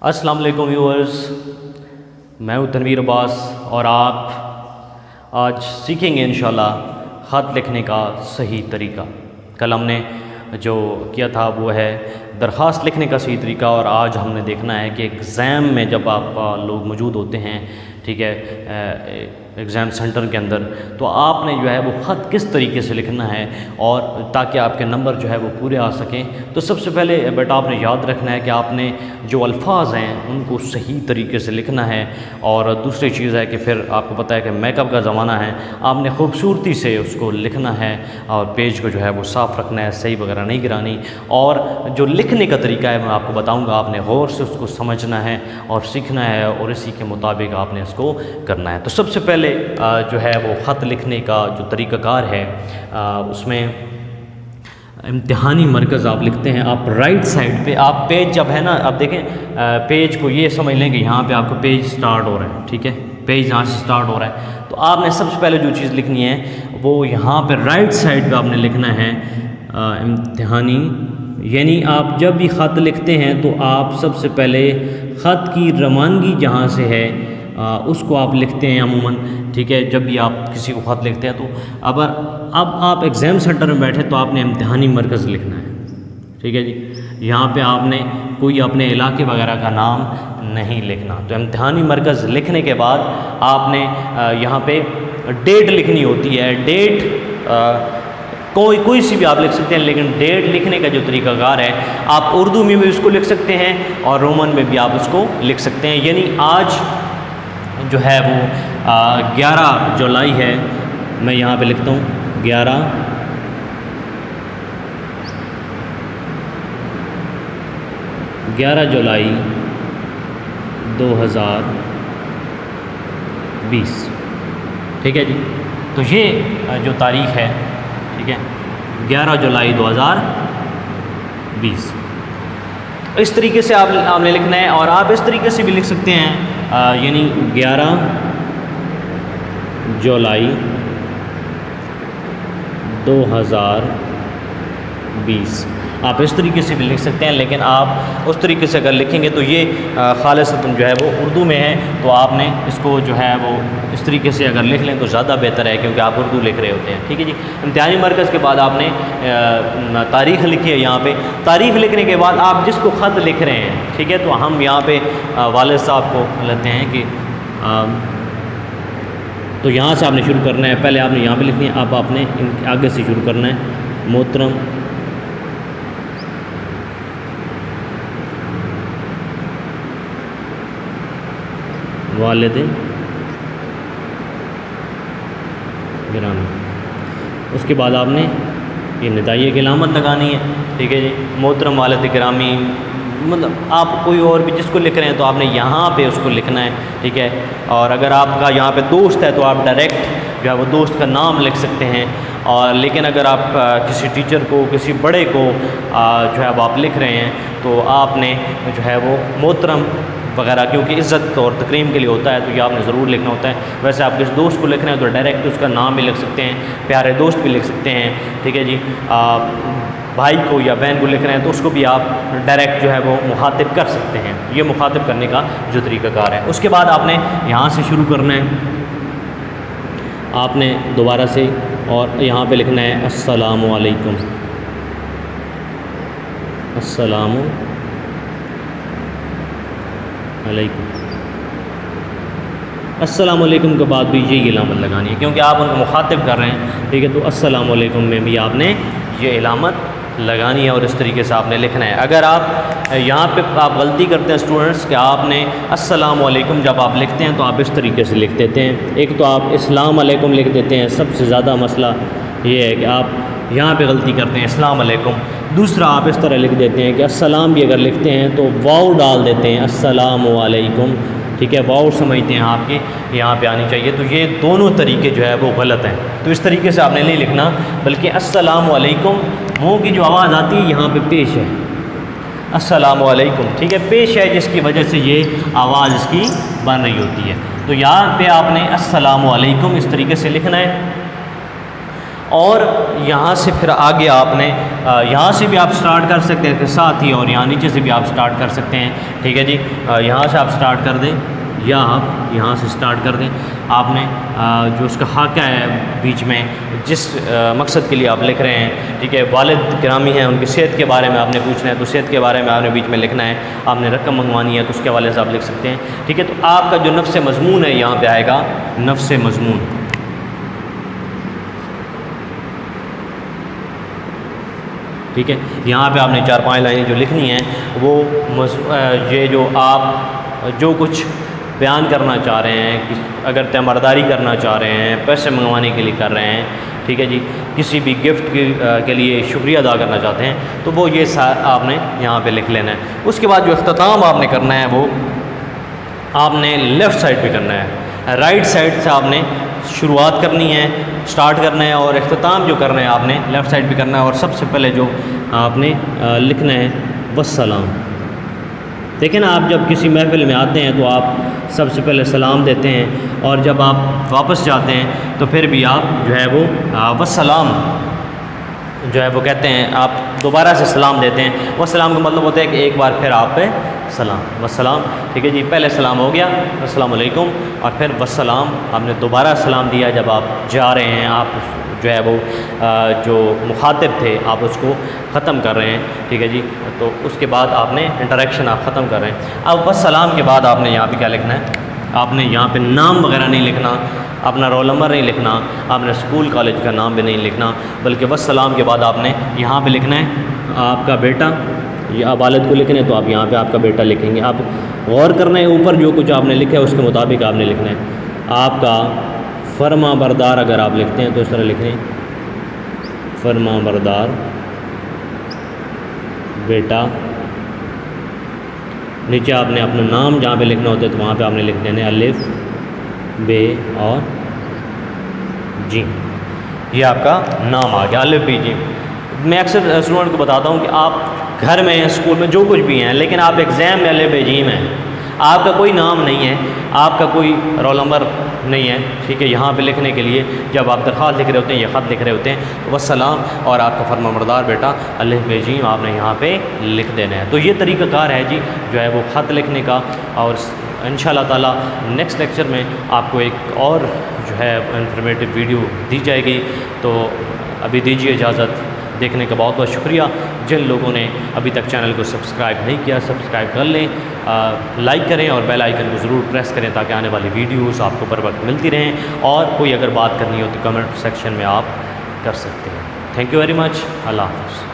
السلام علیکم ویورز، میں ہوں تنویر عباس اور آپ آج سیکھیں گے انشاءاللہ خط لکھنے کا صحیح طریقہ۔ کل ہم نے جو کیا تھا وہ ہے درخواست لکھنے کا صحیح طریقہ، اور آج ہم نے دیکھنا ہے کہ ایگزام میں جب آپ لوگ موجود ہوتے ہیں، ٹھیک ہے، ایگزام سینٹر کے اندر، تو آپ نے جو ہے وہ خط کس طریقے سے لکھنا ہے اور تاکہ آپ کے نمبر جو ہے وہ پورے آ سکیں۔ تو سب سے پہلے بیٹا آپ نے یاد رکھنا ہے کہ آپ نے جو الفاظ ہیں ان کو صحیح طریقے سے لکھنا ہے، اور دوسری چیز ہے کہ پھر آپ کو پتہ ہے کہ میک اپ کا زمانہ ہے، آپ نے خوبصورتی سے اس کو لکھنا ہے اور پیج کو جو ہے وہ صاف رکھنا ہے، صحیح وغیرہ نہیں گرانی۔ اور جو لکھنے کا طریقہ ہے میں آپ کو بتاؤں گا، آپ نے غور سے اس کو سمجھنا ہے اور سیکھنا ہے، اور اسی کے مطابق آپ نے اس کو کرنا ہے۔ تو سب سے پہلے جو ہے وہ خط لکھنے کا جو طریقہ کار ہے، اس میں امتحانی مرکز آپ لکھتے ہیں۔ آپ رائٹ سائڈ پہ آپ پیج جب ہے نا، آپ دیکھیں پیج کو یہ سمجھ لیں کہ یہاں پہ آپ کو پیج سٹارٹ ہو رہا ہے، ٹھیک ہے، پیج یہاں سے سٹارٹ ہو رہا ہے، تو آپ نے سب سے پہلے جو چیز لکھنی ہے وہ یہاں پہ رائٹ سائڈ پہ آپ نے لکھنا ہے امتحانی، یعنی آپ جب بھی خط لکھتے ہیں تو آپ سب سے پہلے خط کی روانگی جہاں سے ہے اس کو آپ لکھتے ہیں عموماً، ٹھیک ہے۔ جب بھی آپ کسی کو خط لکھتے ہیں تو اب آپ ایگزام سینٹر میں بیٹھے تو آپ نے امتحانی مرکز لکھنا ہے، ٹھیک ہے جی۔ یہاں پہ آپ نے کوئی اپنے علاقے وغیرہ کا نام نہیں لکھنا۔ تو امتحانی مرکز لکھنے کے بعد آپ نے یہاں پہ ڈیٹ لکھنی ہوتی ہے۔ ڈیٹ کوئی سی بھی آپ لکھ سکتے ہیں، لیکن ڈیٹ لکھنے کا جو طریقہ کار ہے، آپ اردو میں بھی اس کو لکھ سکتے ہیں اور رومن میں بھی آپ اس کو لکھ سکتے ہیں۔ یعنی آج جو ہے وہ 11 جولائی ہے، میں یہاں پہ لکھتا ہوں 11 جولائی 2020، ٹھیک ہے جی۔ تو یہ جو تاریخ ہے، ٹھیک ہے، 11 جولائی 2020، اس طریقے سے آپ نے لکھنا ہے۔ اور آپ اس طریقے سے بھی لکھ سکتے ہیں، یعنی 11 جولائی 2020 آپ اس طریقے سے بھی لکھ سکتے ہیں، لیکن آپ اس طریقے سے اگر لکھیں گے تو یہ خالصتاً جو ہے وہ اردو میں ہے، تو آپ نے اس کو جو ہے وہ اس طریقے سے اگر لکھ لیں تو زیادہ بہتر ہے، کیونکہ آپ اردو لکھ رہے ہوتے ہیں، ٹھیک ہے جی۔ امتحانی مرکز کے بعد آپ نے تاریخ لکھی ہے۔ یہاں پہ تاریخ لکھنے کے بعد آپ جس کو خط لکھ رہے ہیں، ٹھیک ہے، تو ہم یہاں پہ والد صاحب کو لیتے ہیں کہ تو یہاں سے آپ نے شروع کرنا ہے۔ پہلے آپ نے یہاں پہ لکھنی ہے، اب آپ نے ان کے آگے سے شروع کرنا ہے۔ محترم والد گرامی، اس کے بعد آپ نے یہ ندائیہ کی علامت لگانی ہے، ٹھیک ہے جی۔ محترم والد گرامی، مطلب آپ کوئی اور بھی جس کو لکھ رہے ہیں تو آپ نے یہاں پہ اس کو لکھنا ہے، ٹھیک ہے۔ اور اگر آپ کا یہاں پہ دوست ہے تو آپ ڈائریکٹ جو ہے وہ دوست کا نام لکھ سکتے ہیں، اور لیکن اگر آپ کسی ٹیچر کو، کسی بڑے کو جو ہے وہ آپ لکھ رہے ہیں تو آپ نے جو ہے وہ محترم وغیرہ، کیونکہ عزت اور تکریم کے لیے ہوتا ہے، تو یہ آپ نے ضرور لکھنا ہوتا ہے۔ ویسے آپ کس دوست کو لکھ رہے ہیں تو ڈائریکٹ اس کا نام بھی لکھ سکتے ہیں، پیارے دوست بھی لکھ سکتے ہیں، ٹھیک ہے جی۔ بھائی کو یا بہن کو لکھ رہے ہیں تو اس کو بھی آپ ڈائریکٹ جو ہے وہ مخاطب کر سکتے ہیں۔ یہ مخاطب کرنے کا جو طریقہ کار ہے۔ اس کے بعد آپ نے یہاں سے شروع کرنا ہے، آپ نے دوبارہ سے، اور یہاں پہ لکھنا ہے السلام علیکم، السلام علیکم۔ السلام علیکم کے بعد بھی یہی علامت لگانی ہے، کیونکہ آپ ان کو مخاطب کر رہے ہیں، ٹھیک ہے۔ تو السلام علیکم میں بھی آپ نے یہ علامت لگانی ہے، اور اس طریقے سے آپ نے لکھنا ہے۔ اگر آپ یہاں پہ آپ غلطی کرتے ہیں اسٹوڈنٹس کہ آپ نے السلام علیکم جب آپ لکھتے ہیں تو آپ اس طریقے سے لکھ دیتے ہیں۔ ایک تو آپ اسلام علیکم لکھ دیتے ہیں، سب سے زیادہ مسئلہ یہ ہے کہ آپ یہاں پہ غلطی کرتے ہیں السلام علیکم۔ دوسرا آپ اس طرح لکھ دیتے ہیں کہ السلام بھی اگر لکھتے ہیں تو واو ڈال دیتے ہیں، السلام علیکم، ٹھیک ہے، واو سمجھتے ہیں آپ کے یہاں پہ آنی چاہیے۔ تو یہ دونوں طریقے جو ہے وہ غلط ہیں، تو اس طریقے سے آپ نے نہیں لکھنا، بلکہ السلام علیکم، منہ کی جو آواز آتی ہے یہاں پہ پیش ہے، السلام علیکم، ٹھیک ہے، پیش ہے، جس کی وجہ سے یہ آواز اس کی بن رہی ہوتی ہے۔ تو یہاں پہ آپ نے السلام علیکم اس طریقے سے لکھنا ہے، اور یہاں سے پھر آگے آپ نے یہاں سے بھی آپ سٹارٹ کر سکتے ہیں ساتھ ہی، اور یہاں نیچے سے بھی آپ سٹارٹ کر سکتے ہیں، ٹھیک ہے جی۔ یہاں سے آپ سٹارٹ کر دیں یا آپ یہاں سے سٹارٹ کر دیں۔ آپ نے جو اس کا خاکہ ہے بیچ میں، جس مقصد کے لیے آپ لکھ رہے ہیں، ٹھیک ہے، والد گرامی ہیں، ان کی صحت کے بارے میں آپ نے پوچھنا ہے تو صحت کے بارے میں آپ نے بیچ میں لکھنا ہے۔ آپ نے رقم منگوانی ہے تو اس کے حوالے سے آپ لکھ سکتے ہیں، ٹھیک ہے۔ تو آپ کا جو نفس مضمون ہے یہاں پہ آئے گا، نفس مضمون، ٹھیک ہے۔ یہاں پہ آپ نے 4-5 لائنیں جو لکھنی ہیں وہ یہ جو آپ جو کچھ بیان کرنا چاہ رہے ہیں، اگر تیمارداری کرنا چاہ رہے ہیں، پیسے منگوانے کے لیے کر رہے ہیں، ٹھیک ہے جی، کسی بھی گفٹ کے لیے شکریہ ادا کرنا چاہتے ہیں تو وہ یہ آپ نے یہاں پہ لکھ لینا ہے۔ اس کے بعد جو اختتام آپ نے کرنا ہے وہ آپ نے لیفٹ سائڈ پہ کرنا ہے، رائٹ سائڈ سے آپ نے شروعات کرنی ہے، سٹارٹ کرنا ہے، اور اختتام جو کرنا ہے آپ نے لیفٹ سائڈ پہ کرنا ہے۔ اور سب سے پہلے جو آپ نے لکھنا ہے والسلام۔ دیکھیں نا، آپ جب کسی محفل میں آتے ہیں تو آپ سب سے پہلے سلام دیتے ہیں، اور جب آپ واپس جاتے ہیں تو پھر بھی آپ جو ہے وہ والسلام جو ہے وہ کہتے ہیں، آپ دوبارہ سے سلام دیتے ہیں۔ والسلام کا مطلب ہوتا ہے کہ ایک بار پھر آپ پہ سلام، والسلام، ٹھیک ہے جی۔ پہلے سلام ہو گیا، السلام علیکم، اور پھر والسلام آپ نے دوبارہ سلام دیا جب آپ جا رہے ہیں، آپ جو ہے وہ جو مخاطب تھے آپ اس کو ختم کر رہے ہیں، ٹھیک ہے جی۔ تو اس کے بعد آپ نے انٹریکشن آپ ختم کر رہے ہیں۔ اب والسلام کے بعد آپ نے یہاں پہ کیا لکھنا ہے؟ آپ نے یہاں پہ نام وغیرہ نہیں لکھنا، اپنا رول نمبر نہیں لکھنا، آپ نے اسکول کالج کا نام بھی نہیں لکھنا، بلکہ والسلام کے بعد آپ نے یہاں پہ لکھنا ہے آپ کا بیٹا، یا والد کو لکھنا ہے تو آپ یہاں پہ آپ کا بیٹا لکھیں گے۔ آپ غور کرنا ہے، اوپر جو کچھ آپ نے لکھا ہے اس کے مطابق آپ نے لکھنا ہے۔ آپ کا فرما بردار اگر آپ لکھتے ہیں تو اس طرح لکھیں، فرما بردار بیٹا، نیچے آپ نے اپنا نام جہاں پہ لکھنا ہوتا ہے تو وہاں پہ آپ نے لکھ دینا الف بے اور جی، یہ آپ کا نام آ گیا، الف بے جی۔ میں اکثر اسٹوڈنٹ کو بتاتا ہوں کہ آپ گھر میں ہیں، اسکول میں جو کچھ بھی ہیں، لیکن آپ ایگزام میں الف بے جیم ہیں، آپ کا کوئی نام نہیں ہے، آپ کا کوئی رول نمبر نہیں ہے، ٹھیک ہے۔ یہاں پہ لکھنے کے لیے جب آپ درخواست لکھ رہے ہوتے ہیں یا خط لکھ رہے ہوتے ہیں تو والسلام اور آپ کا فرما بردار بیٹا الف بے جیم آپ نے یہاں پہ لکھ دینا ہے۔ تو یہ طریقہ کار ہے جی جو ہے وہ خط لکھنے کا، اور انشاءاللہ تعالی نیکسٹ لیکچر میں آپ کو ایک اور جو ہے انفارمیٹیو ویڈیو دی جائے گی۔ تو ابھی دیجیے اجازت، دیکھنے کا بہت بہت شکریہ۔ جن لوگوں نے ابھی تک چینل کو سبسکرائب نہیں کیا سبسکرائب کر لیں، لائک کریں اور بیل آئیکن کو ضرور پریس کریں تاکہ آنے والی ویڈیوز آپ کو بر وقت ملتی رہیں، اور کوئی اگر بات کرنی ہو تو کمنٹ سیکشن میں آپ کر سکتے ہیں۔ تھینک یو ویری مچ، اللہ حافظ۔